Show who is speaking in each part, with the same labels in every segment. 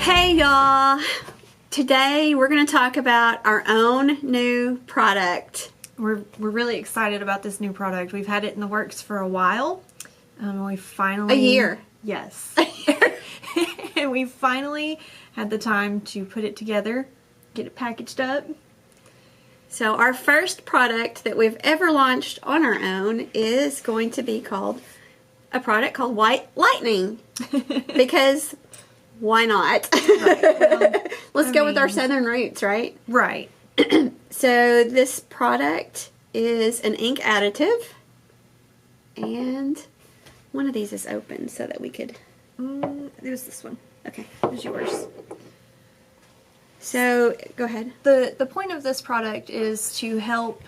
Speaker 1: Hey y'all! Today we're going to talk about our own new product.
Speaker 2: We're really excited about this new product. We've had it in the works for a while. We finally...
Speaker 1: A year.
Speaker 2: Yes. And we finally had the time to put it together, get it packaged up.
Speaker 1: So our first product that we've ever launched on our own is going to be called a product called White Lightning. Because why not?
Speaker 2: Right.
Speaker 1: Let's go with our southern roots, right?
Speaker 2: Right.
Speaker 1: So this product is an ink additive, and one of these is open so that we could...
Speaker 2: There's this one.
Speaker 1: Okay.
Speaker 2: There's yours.
Speaker 1: So, go ahead.
Speaker 2: The point of this product is to help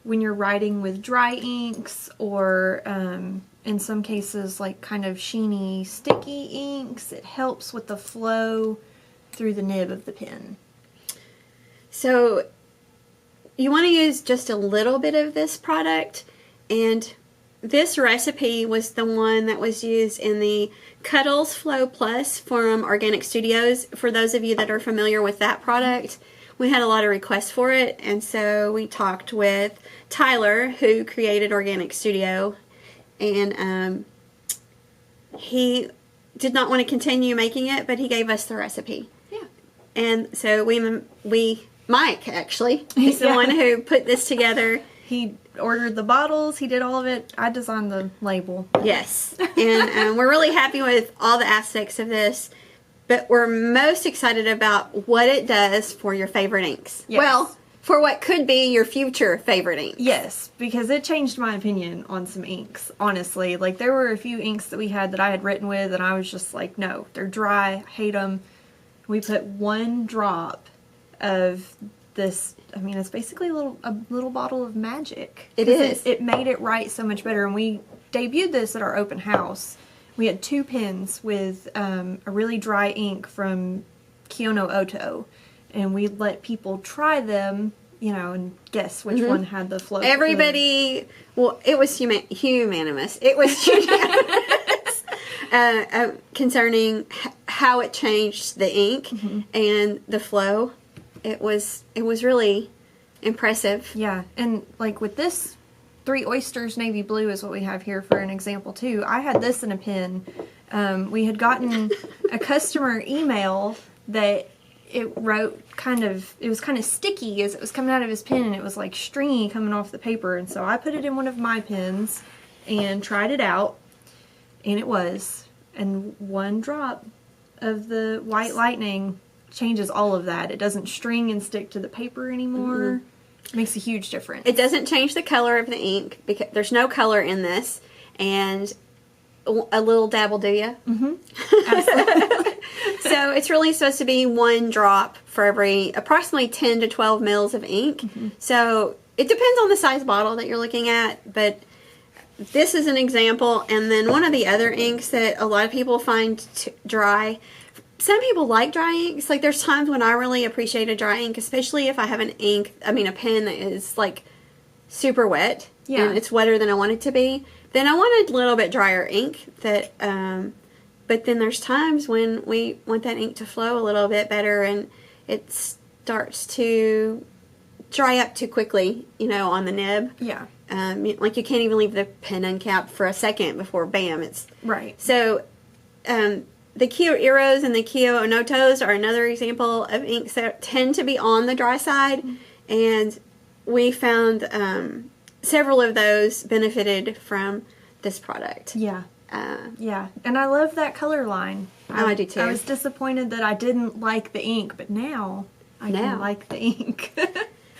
Speaker 2: when you're writing with dry inks or in some cases like kind of sheeny, sticky inks. It helps with the flow through the nib of the pen.
Speaker 1: So, you want to use just a little bit of this product, and this recipe was the one that was used in the Cuddles Flow Plus from Organic Studios. For those of you that are familiar with that product, we had a lot of requests for it, and so we talked with Tyler, who created Organic Studio, and he did not want to continue making it, but he gave us the recipe.
Speaker 2: Yeah.
Speaker 1: And so Mike actually, he's the one who put this together.
Speaker 2: He ordered the bottles, he did all of it. I designed the label.
Speaker 1: Yes, and we're really happy with all the aspects of this, but we're most excited about what it does for your favorite inks.
Speaker 2: Yes.
Speaker 1: Well, for what could be your future favorite inks.
Speaker 2: Yes, because it changed my opinion on some inks, honestly. Like, there were a few inks that we had that I had written with, and I was just like, no, they're dry, I hate them. We put one drop of this, I mean, it's basically a little bottle of magic.
Speaker 1: It is.
Speaker 2: It made it write so much better, and we debuted this at our open house. We had 2 pens with a really dry ink from Kiono Oto, and we let people try them, you know, and guess which one had the flow.
Speaker 1: Everybody, well, it was unanimous. It was unanimous concerning how it changed the ink and the flow. It was really impressive.
Speaker 2: Yeah, and like with this, 3 Oysters Navy Blue is what we have here for an example too. I had this in a pen. We had gotten a customer email that it was kind of sticky as it was coming out of his pen, and it was like stringy coming off the paper, and so I put it in one of my pens and tried it out, and it was. And one drop of the White Lightning changes all of that. It doesn't string and stick to the paper anymore. It makes a huge difference.
Speaker 1: It doesn't change the color of the ink because there's no color in this, and a little dab will do ya.
Speaker 2: Absolutely.
Speaker 1: So it's really supposed to be 1 drop for every approximately 10 to 12 mils of ink. So it depends on the size bottle that you're looking at, but this is an example. And then one of the other inks that a lot of people find dry. Some people like dry inks. Like, there's times when I really appreciate a dry ink, especially if I have a pen that is like super wet.
Speaker 2: Yeah.
Speaker 1: And it's wetter than I want it to be. Then I want a little bit drier ink that, but then there's times when we want that ink to flow a little bit better, and it starts to dry up too quickly, you know, on the nib.
Speaker 2: Yeah.
Speaker 1: Like, you can't even leave the pen uncapped for a second before bam, it's...
Speaker 2: Right.
Speaker 1: So, the Kyo Eros and the Kyo Onotos are another example of inks that tend to be on the dry side, and we found several of those benefited from this product.
Speaker 2: Yeah. Yeah, and I love that color line.
Speaker 1: I do too.
Speaker 2: I was disappointed that I didn't like the ink, but now I can like the ink.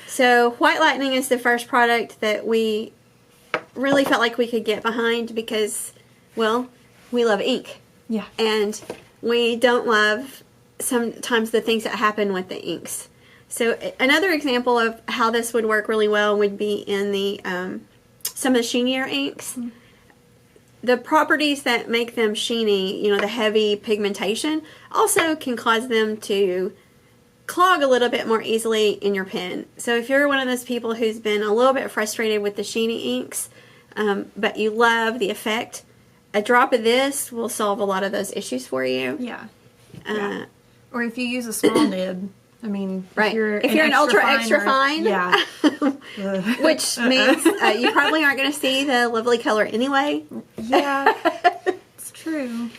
Speaker 1: So White Lightning is the first product that we really felt like we could get behind because, well, we love ink.
Speaker 2: Yeah.
Speaker 1: And we don't love sometimes the things that happen with the inks. So another example of how this would work really well would be in the some of the sheenier inks. The properties that make them sheeny, you know, the heavy pigmentation, also can cause them to clog a little bit more easily in your pen. So if you're one of those people who's been a little bit frustrated with the sheeny inks, but you love the effect, a drop of this will solve a lot of those issues for you.
Speaker 2: Yeah. Or if you use a small nib, I mean,
Speaker 1: Right. If you're an ultra extra fine,
Speaker 2: yeah.
Speaker 1: which means you probably aren't going to see the lovely color anyway.
Speaker 2: Yeah, it's true.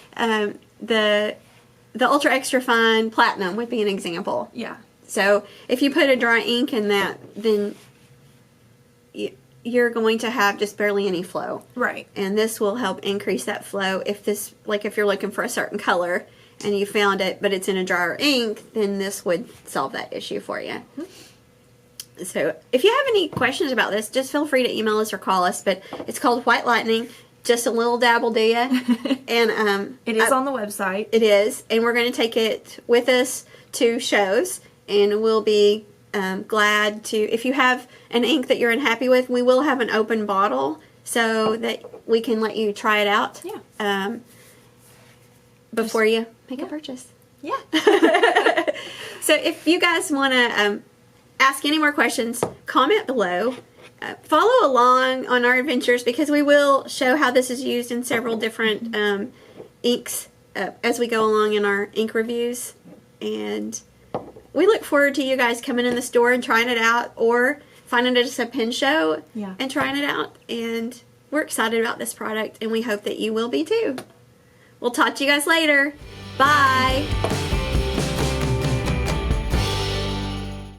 Speaker 1: The ultra extra fine platinum would be an example.
Speaker 2: Yeah.
Speaker 1: So if you put a dry ink in that, then you're going to have just barely any flow.
Speaker 2: Right.
Speaker 1: And this will help increase that flow. If this, like if you're looking for a certain color and you found it, but it's in a drier ink, then this would solve that issue for you. Mm-hmm. So if you have any questions about this, just feel free to email us or call us. But it's called White Lightning. Just a little dabble, do ya? And
Speaker 2: it is on the website.
Speaker 1: It is, and we're going to take it with us to shows, and we'll be glad to. If you have an ink that you're unhappy with, we will have an open bottle so that we can let you try it out.
Speaker 2: Yeah.
Speaker 1: Before you make a purchase.
Speaker 2: Yeah.
Speaker 1: So if you guys want to ask any more questions, comment below. Follow along on our adventures because we will show how this is used in several different inks as we go along in our ink reviews. And we look forward to you guys coming in the store and trying it out or finding it at a pen show and trying it out. And we're excited about this product and we hope that you will be too. We'll talk to you guys later. Bye.